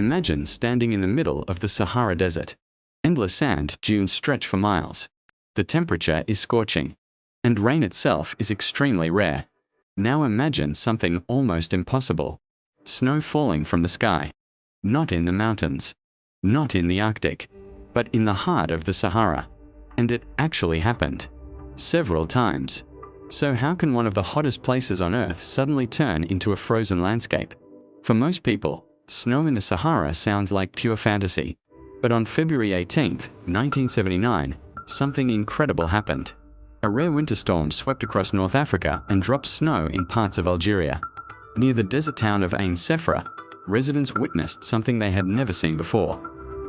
Imagine standing in the middle of the Sahara Desert. Endless sand dunes stretch for miles. The temperature is scorching. And rain itself is extremely rare. Now imagine something almost impossible. Snow falling from the sky. Not in the mountains. Not in the Arctic. But in the heart of the Sahara. And it actually happened. Several times. So how can one of the hottest places on Earth suddenly turn into a frozen landscape? For most people, snow in the Sahara sounds like pure fantasy. But on February 18, 1979, something incredible happened. A rare winter storm swept across North Africa and dropped snow in parts of Algeria. Near the desert town of Ain Sefra, residents witnessed something they had never seen before.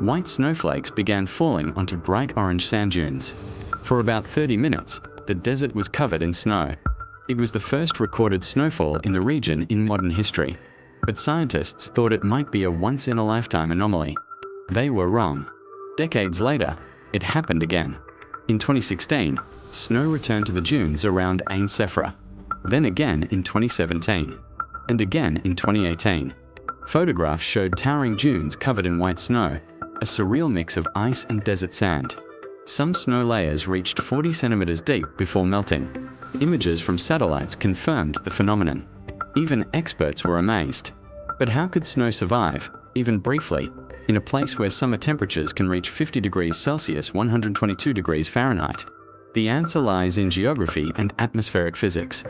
White snowflakes began falling onto bright orange sand dunes. For about 30 minutes, the desert was covered in snow. It was the first recorded snowfall in the region in modern history. But scientists thought it might be a once-in-a-lifetime anomaly. They were wrong. Decades later, it happened again. In 2016, snow returned to the dunes around Ain Sefra. Then again in 2017. And again in 2018. Photographs showed towering dunes covered in white snow, a surreal mix of ice and desert sand. Some snow layers reached 40 centimeters deep before melting. Images from satellites confirmed the phenomenon. Even experts were amazed. But how could snow survive, even briefly, in a place where summer temperatures can reach 50 degrees Celsius (122 degrees Fahrenheit? The answer lies in geography and atmospheric physics.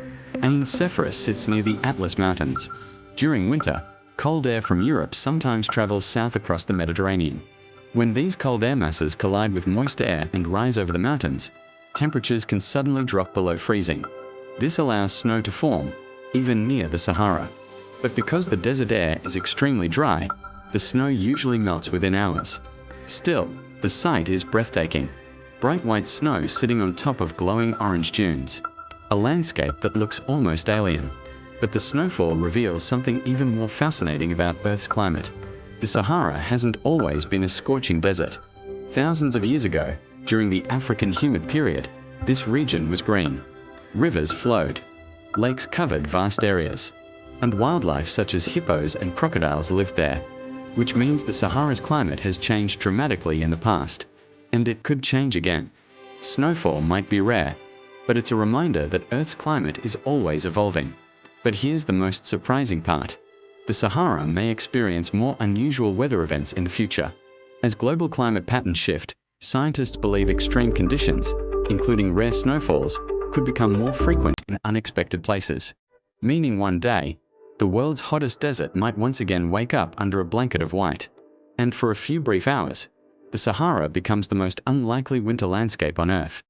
Ain Sefra sits near the Atlas Mountains. During winter, cold air from Europe sometimes travels south across the Mediterranean. When these cold air masses collide with moist air and rise over the mountains, temperatures can suddenly drop below freezing. This allows snow to form, even near the Sahara. But because the desert air is extremely dry, the snow usually melts within hours. Still, the sight is breathtaking. Bright white snow sitting on top of glowing orange dunes. A landscape that looks almost alien. But the snowfall reveals something even more fascinating about Earth's climate. The Sahara hasn't always been a scorching desert. Thousands of years ago, during the African humid period, this region was green. Rivers flowed. Lakes covered vast areas. And wildlife such as hippos and crocodiles lived there. Which means the Sahara's climate has changed dramatically in the past. And it could change again. Snowfall might be rare, but it's a reminder that Earth's climate is always evolving. But here's the most surprising part. The Sahara may experience more unusual weather events in the future. As global climate patterns shift, scientists believe extreme conditions, including rare snowfalls, could become more frequent in unexpected places. Meaning one day, the world's hottest desert might once again wake up under a blanket of white. And for a few brief hours, the Sahara becomes the most unlikely winter landscape on Earth.